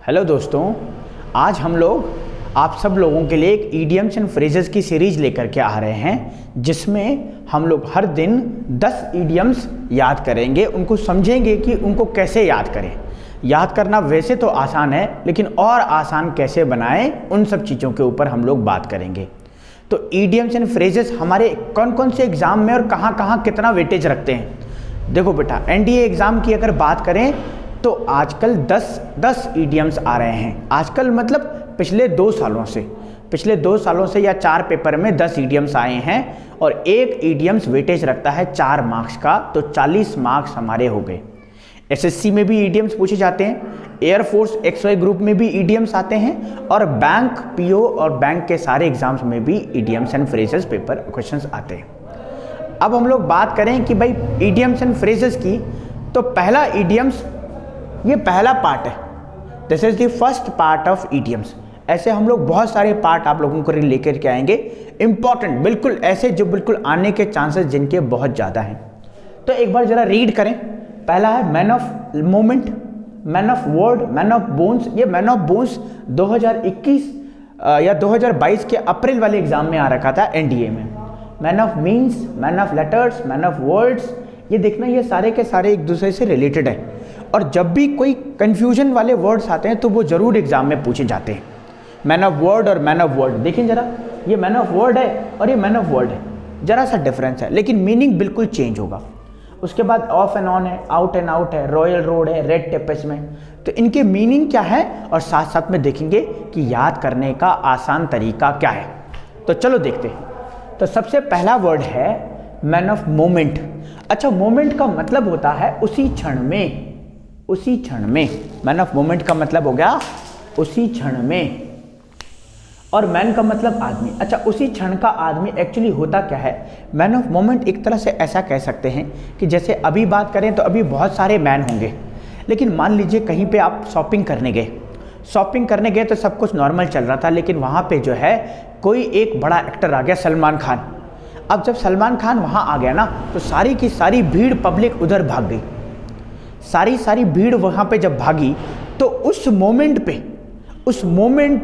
Hello दोस्तों, आज हम लोग आप सब लोगों के लिए एक ईडियम्स एंड फ्रेजेस की सीरीज लेकर के आ रहे हैं, जिसमें हम लोग हर दिन 10 ईडियम्स याद करेंगे, उनको समझेंगे कि उनको कैसे याद करें। याद करना वैसे तो आसान है, लेकिन और आसान कैसे बनाएं, उन सब चीज़ों के ऊपर हम लोग बात करेंगे। तो ईडियम्स एंड फ्रेजेस हमारे कौन कौन से एग्ज़ाम में और कहाँ कहाँ कितना वेटेज रखते हैं। देखो बेटा, एनडीए एग्ज़ाम की अगर बात करें तो आजकल 10 ईडियम्स आ रहे हैं। आजकल मतलब पिछले 2 सालों से या 4 पेपर में 10 ईडियम्स आए हैं और एक ईडियम्स वेटेज रखता है 4 मार्क्स का, तो 40 मार्क्स हमारे हो गए। एसएससी में भी ईडियम्स पूछे जाते हैं, एयरफोर्स एक्सवाई ग्रुप में भी ईडियम्स आते हैं और बैंक पीओ और बैंक के सारे एग्जाम्स में भी idioms and phrases paper questions आते हैं। अब हम लोग बात करें कि भाई ईडियम्स एंड फ्रेजेस की, तो पहला ईडियम्स, ये पहला पार्ट है। This is the first part of idioms. ऐसे हम लोग बहुत सारे पार्ट आप लोगों को लेकर के आएंगे, इंपॉर्टेंट, बिल्कुल ऐसे जो बिल्कुल आने के चांसेस जिनके बहुत ज़्यादा हैं। तो एक बार जरा रीड करें। पहला है man of moment, man of word, man of bones. ये मैन ऑफ बोन्स 2021 या 2022 के अप्रैल वाले एग्जाम में आ रखा था एनडीए में। Man of means, man of letters, man of words, ये देखना ये सारे के सारे एक दूसरे से रिलेटेड है और जब भी कोई कंफ्यूजन वाले वर्ड्स आते हैं तो वो जरूर एग्जाम में पूछे जाते हैं। मैन ऑफ वर्ड और मैन ऑफ वर्ड, देखिए जरा, ये मैन ऑफ वर्ड है और ये मैन ऑफ वर्ड है, जरा सा डिफरेंस है, लेकिन मीनिंग बिल्कुल चेंज होगा। उसके बाद ऑफ एंड ऑन है, आउट एंड आउट है, रॉयल रोड है, रेड टेपेस में, तो इनके मीनिंग क्या है और साथ साथ में देखेंगे कि याद करने का आसान तरीका क्या है। तो चलो देखते हैं। तो सबसे पहला वर्ड है मैन ऑफ मोमेंट। अच्छा, मोमेंट का मतलब होता है उसी क्षण में, उसी क्षण में। मैन ऑफ मोमेंट का मतलब हो गया उसी क्षण में, और मैन का मतलब आदमी। अच्छा, उसी क्षण का आदमी एक्चुअली होता क्या है? मैन ऑफ मोमेंट एक तरह से ऐसा कह सकते हैं कि जैसे अभी बात करें तो अभी बहुत सारे मैन होंगे, लेकिन मान लीजिए कहीं पे आप शॉपिंग करने गए तो सब कुछ नॉर्मल चल रहा था, लेकिन वहाँ पे जो है कोई एक बड़ा एक्टर आ गया, सलमान खान। अब जब सलमान खान वहाँ आ गया ना, तो सारी की सारी भीड़, पब्लिक उधर भाग गई। सारी भीड़ वहाँ पे जब भागी तो उस मोमेंट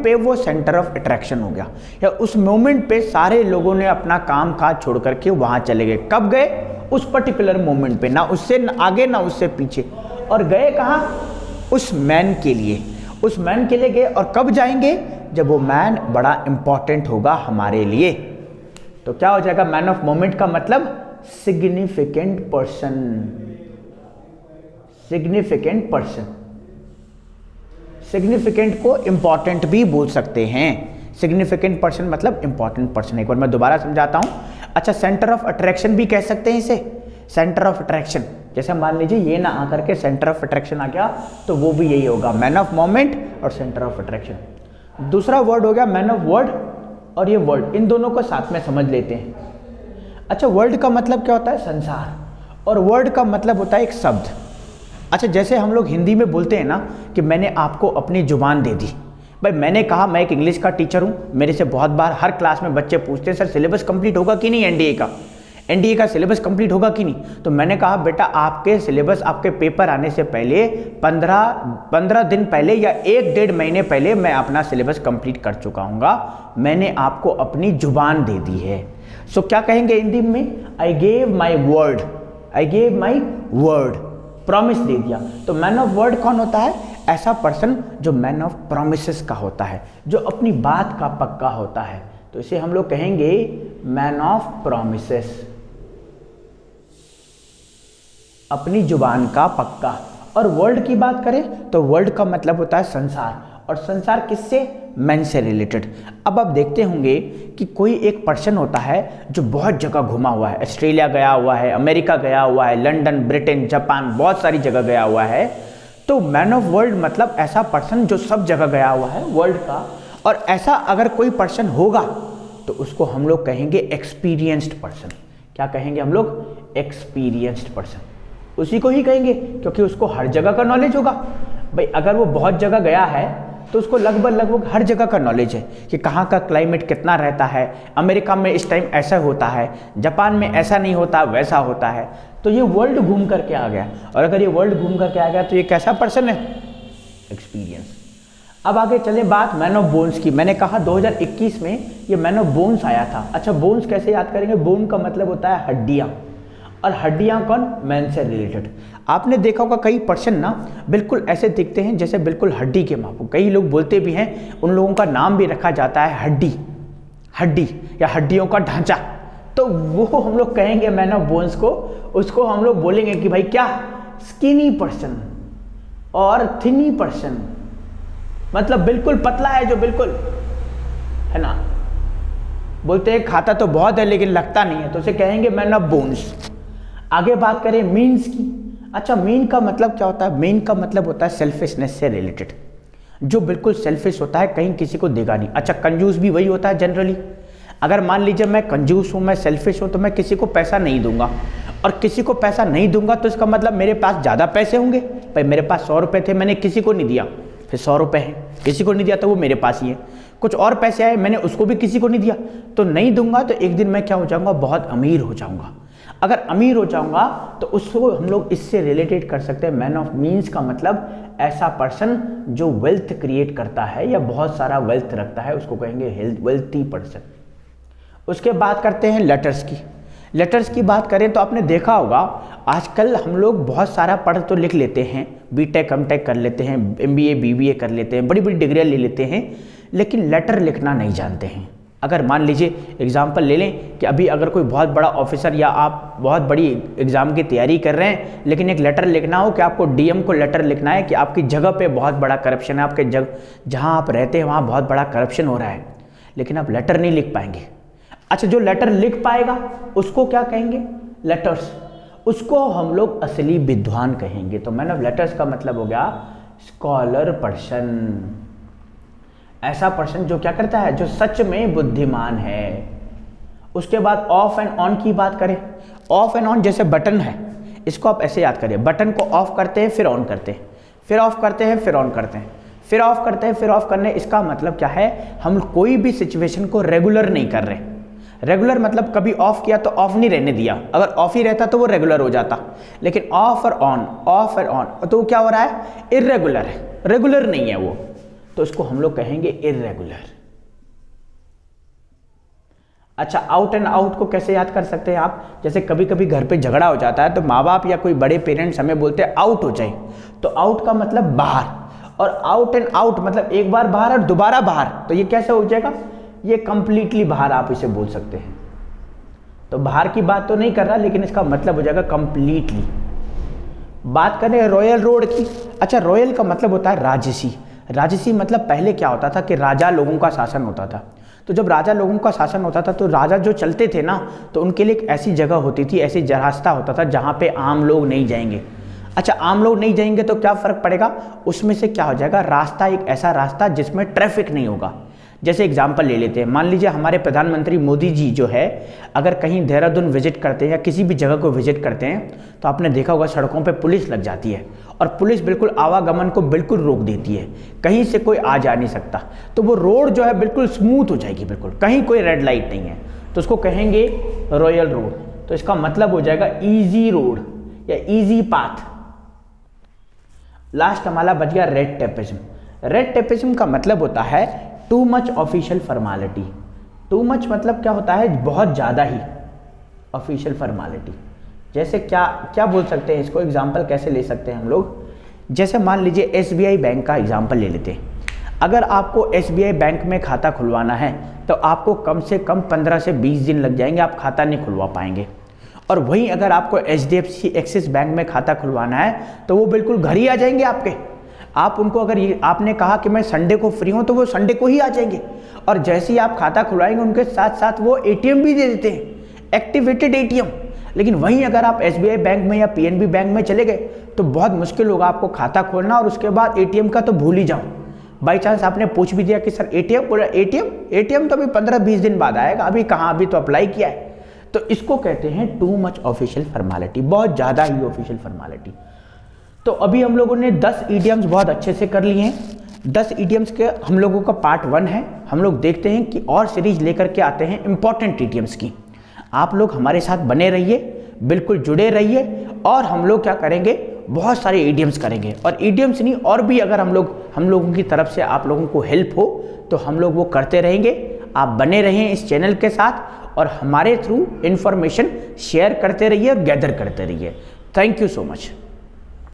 पे वो सेंटर ऑफ अट्रैक्शन हो गया, या उस मोमेंट पे सारे लोगों ने अपना काम काज छोड़ करके वहाँ चले गए। कब गए? उस पर्टिकुलर मोमेंट पे, ना उससे आगे ना उससे पीछे, और गए कहाँ? उस मैन के लिए, उस मैन के लिए गए। और कब जाएंगे? जब वो मैन बड़ा इंपॉर्टेंट होगा हमारे लिए। तो क्या हो जाएगा? मैन ऑफ मोमेंट का मतलब significant person, significant person. Significant को इंपॉर्टेंट भी बोल सकते हैं। सिग्निफिकेंट पर्सन मतलब इंपॉर्टेंट पर्सन। एक बार मैं दोबारा समझाता हूं। अच्छा, सेंटर ऑफ अट्रैक्शन भी कह सकते हैं इसे, सेंटर ऑफ अट्रैक्शन। जैसे मान लीजिए ये ना आकर के सेंटर ऑफ अट्रैक्शन आ गया, तो वो भी यही होगा, मैन ऑफ मोमेंट और सेंटर ऑफ अट्रैक्शन। दूसरा वर्ड हो गया मैन ऑफ वर्ड और ये वर्ड, इन दोनों को साथ में समझ लेते हैं। अच्छा, वर्ड का मतलब क्या होता है? संसार, और वर्ड का मतलब होता है एक शब्द। अच्छा, जैसे हम लोग हिंदी में बोलते हैं ना कि मैंने आपको अपनी जुबान दे दी। भाई मैंने कहा, मैं एक इंग्लिश का टीचर हूँ, मेरे से बहुत बार हर क्लास में बच्चे पूछते हैं, सर सिलेबस कंप्लीट होगा कि नहीं एनडीए का सिलेबस कंप्लीट होगा कि नहीं? तो मैंने कहा, बेटा आपके सिलेबस, आपके पेपर आने से पहले 15 दिन पहले या 1-1.5 महीने पहले मैं अपना सिलेबस कंप्लीट कर चुका हूँगा। मैंने आपको अपनी जुबान दे दी है। सो क्या कहेंगे हिंदी में? I gave my word, I gave my word, promise दे दिया। तो मैन ऑफ वर्ड कौन होता है? ऐसा पर्सन जो मैन ऑफ प्रॉमिसेस का होता है, जो अपनी बात का पक्का होता है। तो इसे हम लोग कहेंगे मैन ऑफ प्रॉमिसेस, अपनी जुबान का पक्का। और वर्ल्ड की बात करें तो वर्ल्ड का मतलब होता है संसार, और संसार किससे? मैन से रिलेटेड। अब आप देखते होंगे कि कोई एक पर्सन होता है जो बहुत जगह घुमा हुआ है, ऑस्ट्रेलिया गया हुआ है, अमेरिका गया हुआ है, लंदन, ब्रिटेन, जापान, बहुत सारी जगह गया हुआ है। तो मैन ऑफ वर्ल्ड मतलब ऐसा पर्सन जो सब जगह गया हुआ है वर्ल्ड का। और ऐसा अगर कोई पर्सन होगा तो उसको हम लोग कहेंगे एक्सपीरियंस्ड पर्सन। क्या कहेंगे हम लोग? Experienced person. उसी को ही कहेंगे क्योंकि उसको हर जगह का नॉलेज होगा। भाई अगर वो बहुत जगह गया है तो उसको लगभग हर जगह का नॉलेज है कि कहाँ का क्लाइमेट कितना रहता है, अमेरिका में इस टाइम ऐसा होता है, जापान में ऐसा नहीं होता, वैसा होता है। तो ये वर्ल्ड घूम करके आ गया, और अगर ये वर्ल्ड घूम करके आ गया तो ये कैसा पर्सन है? एक्सपीरियंस। अब आगे चले बात मैन ऑफ बोन्स की। मैंने कहा 2021 में ये मैन ऑफ बोन्स आया था। अच्छा, बोन्स कैसे याद करेंगे? बोन का मतलब होता है हड्डियाँ, और हड्डियाँ कौन? मैन से रिलेटेड। आपने देखा होगा कई पर्सन ना बिल्कुल ऐसे दिखते हैं जैसे बिल्कुल हड्डी के मापू। कई लोग बोलते भी हैं, उन लोगों का नाम भी रखा जाता है हड्डी या हड्डियों का ढांचा। तो वो हम लोग कहेंगे मैन ऑफ बोन्स को, उसको हम लोग बोलेंगे कि भाई क्या, स्किनी पर्सन और थिनी पर्सन, मतलब बिल्कुल पतला है, जो बिल्कुल है ना, बोलते हैं खाता तो बहुत है लेकिन लगता नहीं है, तो उसे कहेंगे मैन ऑफ बोन्स। आगे बात करें मीन्स की। अच्छा, मीन का मतलब क्या होता है? मीन का मतलब होता है सेल्फिशनेस से रिलेटेड, जो बिल्कुल सेल्फिश होता है, कहीं किसी को देगा नहीं। अच्छा, कंजूस भी वही होता है जनरली। अगर मान लीजिए मैं कंजूस हूँ, मैं सेल्फिश हूँ, तो मैं किसी को पैसा नहीं दूंगा, और किसी को पैसा नहीं दूंगा तो इसका मतलब मेरे पास ज़्यादा पैसे होंगे। भाई मेरे पास 100 रुपये थे, मैंने किसी को नहीं दिया, फिर 100 रुपये हैं, किसी को नहीं दिया तो वो मेरे पास ही है। कुछ और पैसे आए, मैंने उसको भी किसी को नहीं दिया, तो नहीं दूंगा तो एक दिन मैं क्या हो जाऊंगा? बहुत अमीर हो जाऊंगा। अगर अमीर हो जाऊंगा तो उसको हम लोग इससे रिलेटेड कर सकते हैं। मैन ऑफ मीन्स का मतलब ऐसा पर्सन जो वेल्थ क्रिएट करता है या बहुत सारा वेल्थ रखता है, उसको कहेंगे वेल्थी पर्सन। उसके बात करते हैं लेटर्स की। लेटर्स की बात करें तो आपने देखा होगा आजकल हम लोग बहुत सारा पढ़ तो लिख लेते हैं, बीटेक एमटेक कर लेते हैं, एमबीए बीबीए कर लेते हैं, बड़ी बड़ी डिग्रियाँ ले लेते हैं, लेकिन लेटर लिखना नहीं जानते हैं। अगर मान लीजिए एग्जाम्पल ले लें कि अभी अगर कोई बहुत बड़ा ऑफिसर या आप बहुत बड़ी एग्ज़ाम की तैयारी कर रहे हैं, लेकिन एक लेटर लिखना हो कि आपको डीएम को लेटर लिखना है कि आपकी जगह पे बहुत बड़ा करप्शन है, आपके जहाँ आप रहते हैं वहाँ बहुत बड़ा करप्शन हो रहा है, लेकिन आप लेटर नहीं लिख पाएंगे। अच्छा, जो लेटर लिख पाएगा उसको क्या कहेंगे? लेटर्स। उसको हम लोग असली विद्वान कहेंगे। तो मैन ऑफ लेटर्स का मतलब हो गया स्कॉलर पर्सन, ऐसा पर्सन जो क्या करता है, जो सच में बुद्धिमान है। उसके बाद ऑफ एंड ऑन की बात करें। ऑफ एंड ऑन जैसे बटन है, इसको आप ऐसे याद करिए, बटन को ऑफ करते हैं फिर ऑन करते हैं, फिर ऑफ करते हैं फिर ऑन करते हैं, फिर ऑफ करते हैं फिर ऑफ करने। इसका मतलब क्या है? हम कोई भी सिचुएशन को रेगुलर नहीं कर रहे। रेगुलर मतलब कभी ऑफ किया तो ऑफ नहीं रहने दिया, अगर ऑफ ही रहता तो वो रेगुलर हो जाता, लेकिन ऑफ और ऑन, ऑफ और ऑन, तो वो क्या हो रहा है? इर्रेगुलर है, रेगुलर नहीं है वो, तो इसको हम लोग कहेंगे इर्रेगुलर। अच्छा, आउट एंड आउट को कैसे याद कर सकते हैं आप? जैसे कभी कभी घर पे झगड़ा हो जाता है तो माँ बाप या कोई बड़े पेरेंट्स हमें बोलते हैं आउट हो जाए, तो आउट का मतलब बाहर, और आउट एंड आउट मतलब एक बार बाहर और दोबारा बाहर, तो ये कैसे हो जाएगा? ये कंप्लीटली बाहर आप इसे बोल सकते हैं। तो बाहर की बात तो नहीं कर रहा, लेकिन इसका मतलब हो जाएगा कंप्लीटली। बात करें रॉयल रोड की। अच्छा, रॉयल का मतलब होता है राजसी। राजसी मतलब पहले क्या होता था कि राजा लोगों का शासन होता था, तो जब राजा लोगों का शासन होता था तो राजा जो चलते थे ना, तो उनके लिए एक ऐसी जगह होती थी, ऐसी रास्ता होता था जहाँ पे आम लोग नहीं जाएंगे। अच्छा, आम लोग नहीं जाएंगे तो क्या फ़र्क पड़ेगा? उसमें से क्या हो जाएगा? रास्ता एक ऐसा रास्ता जिसमें ट्रैफिक नहीं होगा। जैसे एग्जाम्पल ले लेते हैं, मान लीजिए हमारे प्रधानमंत्री मोदी जी जो है अगर कहीं देहरादून विजिट करते हैं या किसी भी जगह को विजिट करते हैं, तो आपने देखा होगा सड़कों पे पुलिस लग जाती है, और पुलिस बिल्कुल आवागमन को बिल्कुल रोक देती है, कहीं से कोई आ जा नहीं सकता, तो वो रोड जो है बिल्कुल स्मूथ हो जाएगी, बिल्कुल कहीं कोई रेड लाइट नहीं है, तो उसको कहेंगे रॉयल रोड। तो इसका मतलब हो जाएगा ईजी रोड या ईजी पाथ। लास्ट हमारा बच गया रेड टेपिज्म। रेड टेपिज्म का मतलब होता है too much official formality. Too much मतलब क्या होता है? बहुत ज़्यादा ही ऑफिशियल फॉर्मेलिटी। जैसे क्या क्या बोल सकते हैं इसको? एग्जाम्पल कैसे ले सकते हैं हम लोग? जैसे मान लीजिए एसबीआई बैंक का एग्जाम्पल ले लेते हैं। अगर आपको एसबीआई बैंक में खाता खुलवाना है तो आपको कम से कम 15 से 20 दिन लग जाएंगे, आप खाता नहीं खुलवा पाएंगे। और वहीं अगर आपको एचडीएफसी एक्सिस बैंक में खाता खुलवाना है तो वो बिल्कुल घर ही आ जाएंगे आपके। आप उनको अगर ये आपने कहा कि मैं संडे को फ्री हूँ तो वो संडे को ही आ जाएंगे, और जैसे ही आप खाता खुलवाएंगे उनके साथ साथ वो एटीएम भी दे देते हैं, एक्टिवेटेड एटीएम। लेकिन वहीं अगर आप एसबीआई बैंक में या पीएनबी बैंक में चले गए तो बहुत मुश्किल होगा आपको खाता खोलना, और उसके बाद एटीएम का तो भूल ही जाओ। बाई चांस आपने पूछ भी दिया कि सर एटीएम, बोला एटीएम तो अभी 15-20 दिन बाद आएगा, अभी कहाँ, अभी तो अप्लाई किया है। तो इसको कहते हैं टू मच ऑफिशियल फॉर्मेलिटी, बहुत ज़्यादा ही ऑफिशियल फॉर्मेलिटी। तो अभी हम लोगों ने 10 ईडियम्स बहुत अच्छे से कर लिए हैं। 10 ईडियम्स के हम लोगों का पार्ट 1 है। हम लोग देखते हैं कि और सीरीज लेकर के आते हैं इंपॉर्टेंट ईडियम्स की। आप लोग हमारे साथ बने रहिए, बिल्कुल जुड़े रहिए, और हम लोग क्या करेंगे बहुत सारे ईडियम्स करेंगे। और ईडियम्स नहीं, और भी अगर हम लोगों की तरफ से आप लोगों को हेल्प हो तो हम लोग वो करते रहेंगे। आप बने रहें इस चैनल के साथ और हमारे थ्रू इन्फॉर्मेशन शेयर करते रहिए और गैदर करते रहिए। Thank you so much.